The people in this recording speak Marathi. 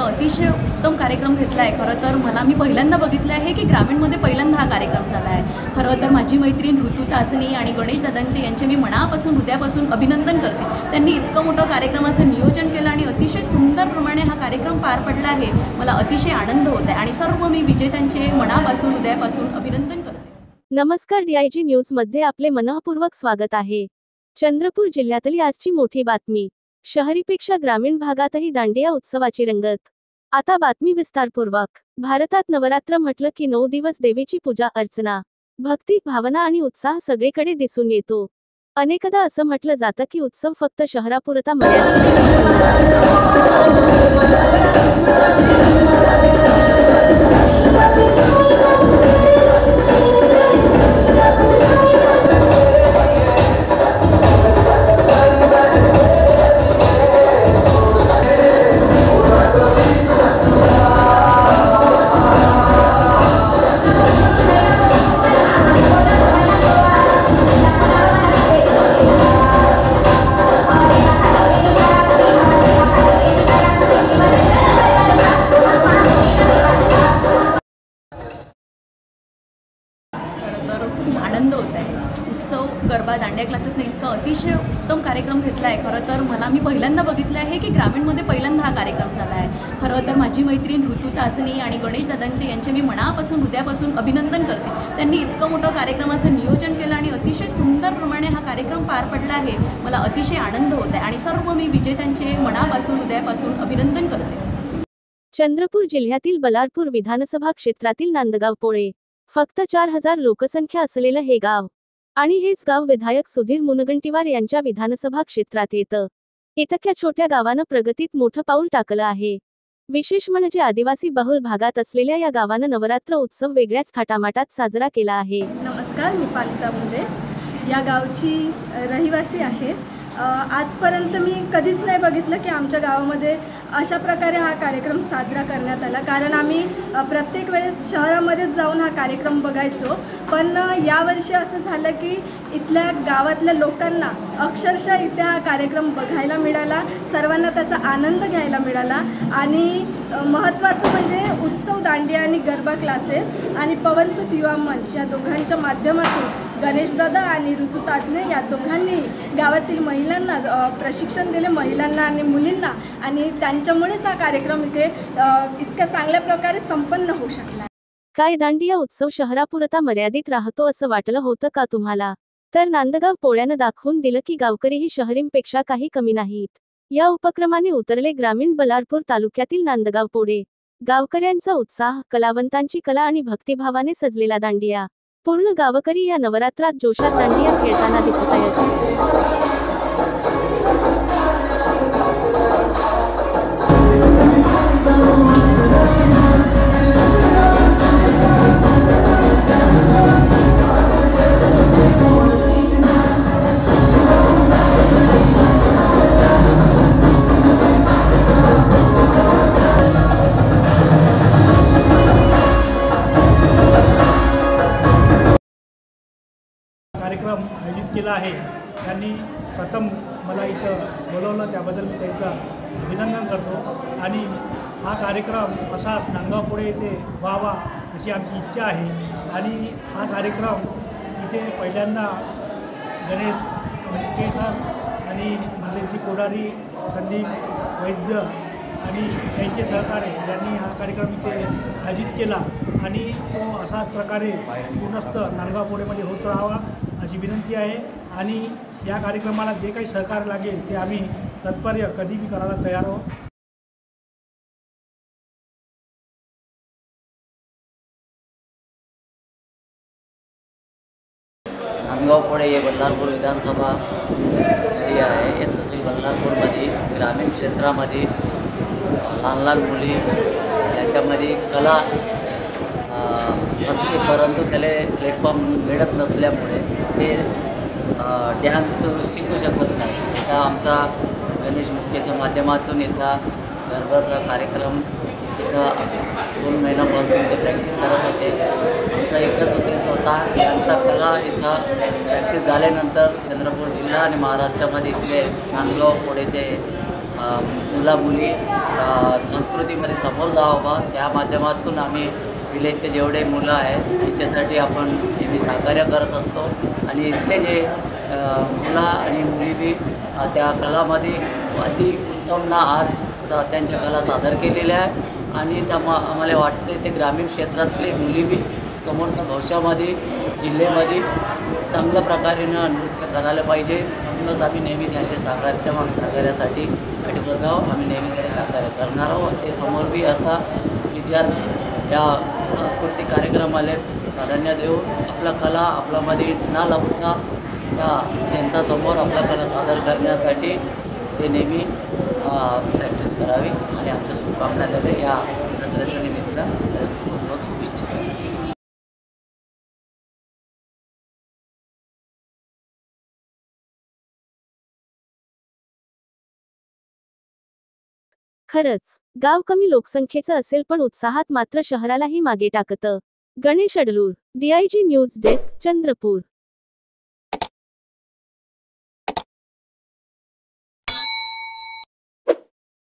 अतिशय उत्तम कार्यक्रम घेतला आहे। खरं तर मी पहिल्यांदा बघितलं आहे की ग्रामीणमध्ये पहिल्यांदा हा कार्यक्रम झाला आहे। खरं तर माझी मैत्रीण ऋतू ताजनी आणि गणेश दादांचे यांचे मी मनापासून हृदयापासून अभिनंदन करते। त्यांनी इतकं मोठं कार्यक्रमाचं नियोजन केलं आणि अतिशय सुंदर प्रमाणे हा कार्यक्रम पार पडला आहे। मला अतिशय आनंद होत आहे आणि सर्व मी विजेत्यांचे मनापासून हृदयापासून अभिनंदन करते। नमस्कार, DIG न्यूज मध्ये आपले मनःपूर्वक स्वागत आहे। चंद्रपूर जिल्ह्यातली आजची मोठी बातमी। शहरीपेक्षा ग्रामीण भागातही दांडिया उत्सवाची रंगत। आता बातमी विस्तारपूर्वक। भारतात नवरात्र म्हटलं की 9 दिवस देवीची पूजा अर्चना, भक्ती, भावना आणि उत्साह सगळीकडे दिसून येतो। अनेकदा असं म्हटलं जातं की उत्सव फक्त शहरापुरता खूप आनंद होत आहे। उत्सव, गरबा, दांडिया क्लासेसने इतका अतिशय उत्तम कार्यक्रम घेतला आहे। खरं तर मी पहिल्यांदा बघितलं आहे की ग्रामीणमध्ये पहिल्यांदा हा कार्यक्रम झाला आहे। खरं तर माझी मैत्रीण ऋतू ताजनी आणि गणेश दादांचे यांचे मी मनापासून हृदयापासून अभिनंदन करते। त्यांनी इतकं मोठं कार्यक्रमाचं नियोजन केलं आणि अतिशय सुंदर प्रमाणे हा कार्यक्रम पार पडला आहे। मला अतिशय आनंद होत आहे आणि सर्व मी विजेत्यांचे मनापासून हृदयापासून अभिनंदन करते। चंद्रपूर जिल्ह्यातील बलारपूर विधानसभा क्षेत्रातील नांदगाव पोळे फक्त 4000 लोकसंख्या असलेलं हे गाव आणि हेच गाव विधायक सुधीर मुनगंटीवार यांच्या विधानसभा क्षेत्रात येतं। इतक्या छोट्या गावानं प्रगतीत मोठं पाऊल टाकलं आहे। विशेष म्हणजे आदिवासी बहुल भागात असलेल्या या गावानं नवरात्र उत्सव वेगळ्याच थाटामाटात साजरा केला आहे। नमस्कार, मी पालिता मुंडे या गावची रहिवासी आहे। आजपर्यंत मी कधीच नाही बघितलं की आमच्या गावामध्ये अशा प्रकारे हा कार्यक्रम साजरा करण्यात आला, कारण आम्ही प्रत्येक वेळेस शहरामध्येच जाऊन हा कार्यक्रम बघायचो। पण यावर्षी असं झालं की इथल्या गावातल्या लोकांना अक्षरशः इथे हा कार्यक्रम बघायला मिळाला, सर्वांना त्याचा आनंद घ्यायला मिळाला। आणि महत्त्वाचं म्हणजे उत्सव, दांडिया आणि गरबा क्लासेस आणि पवनसुत युवा मंच या दोघांच्या माध्यमातून गणेशदादा आणि ऋतू ताजने या दोघांनी गावातील महिलांना प्रशिक्षण दिले, महिलांना आणि मुलींना, आणि त्यांच्यामुळेच हा कार्यक्रम इथे इतक्या चांगल्या प्रकारे संपन्न होऊ शकला। काय दांडिया उत्सव शहरापुरता मर्यादित राहतो असं वाटलं होतं का तुम्हाला? तर नांदगाव पोळ्यानं दाखवून दिलं की गावकरीही शहरींपेक्षा काही कमी नाहीत। या उपक्रमाने उतरले ग्रामीण बलारपूर तालुक्यातील नांदगाव पोळे। गावकऱ्यांचा उत्साह, कलावंतांची कला आणि भक्तिभावाने सजलेला दांडिया। पूर्ण गावकरी या नवरात्रात जोशात दांडिया खेळताना दिसत आहेत। कार्यक्रम आयोजित केला आहे। त्यांनी प्रथम मला इथं बोलवलं, त्याबद्दल मी त्यांचं अभिनंदन करतो। आणि हा कार्यक्रम असाच नांदगाव पोळे येथे व्हावा अशी आमची इच्छा आहे। आणि हा कार्यक्रम इथे पहिल्यांदा गणेश मुके सर आणि मंदिरची कोडारी संदीप वैद्य आणि त्यांचे सहकारी यांनी हा कार्यक्रम इथे आयोजित केला आणि तो असाच प्रकारे पूर्णस्थ नांदगाव पोळेमध्ये होत राहावा अशी विनंती आहे। आणि या कार्यक्रमाला जे काही सहकार्य लागेल ते आम्ही तत्पर्य कधीही करायला तयार आहोत। नांदगाव पोळे हे बल्लारपूर विधानसभा आहे। या तहसील बल्लारपूरमध्ये ग्रामीण क्षेत्रामध्ये लहान लहान मुली याच्यामध्ये कला असते, परंतु त्याला प्लॅटफॉर्म मिळत नसल्यामुळे ते डान्स शिकू शकत नाही। आता आमचा गणेश मुख्याच्या माध्यमातून इथं गरबाचा कार्यक्रम इथं 2 महिन्यापासून ते प्रॅक्टिस करत होते। आमचा एकच उद्देश होता की आमचा कला इथं प्रॅक्टिस झाल्यानंतर चंद्रपूर जिल्हा आणि महाराष्ट्रामध्ये इथले नांदगाव पोळेचे मुला मुली संस्कृतीमध्ये समोर जावं त्या माध्यमातून आम्ही जिल्ह्यातले जेवढे मुलं आहेत त्यांच्यासाठी आपण नेहमी सहकार्य करत असतो आणि इथले जे मुलं आणि मुली बी त्या कलामध्ये अति उत्तम ना आज त्यांच्या कला सादर केलेल्या आहे आणि आम्हाला वाटते ते ग्रामीण क्षेत्रातले मुली बी समोरच्या भविष्यामध्ये जिल्ह्यामध्ये चांगल्या प्रकारे नृत्य करायला पाहिजे म्हणूनच आम्ही नेहमी त्यांच्या सहकार्यासाठी कटिबद्ध आहोत. आम्ही नेहमी त्याला सहकार्य करणार आहोत. ते समोर बी असा विद्यार्थी या सांस्कृतिक कार्यक्रमाला प्राधान्य देऊन आपला कला आपल्यामध्ये न लपता त्या जनतासमोर आपला कला सादर करण्यासाठी ते नेहमी प्रॅक्टिस करावी आणि आमच्या शुभकामना झाले या दसऱ्याच्या निमित्तानं खूप खूप शुभेच्छा. खरंच गाव कमी लोकसंख्येचं असेल पण उत्साहात मात्र शहरालाही मागे टाकतं. Ganesh Adlur, DIG news desk, Chandrapur.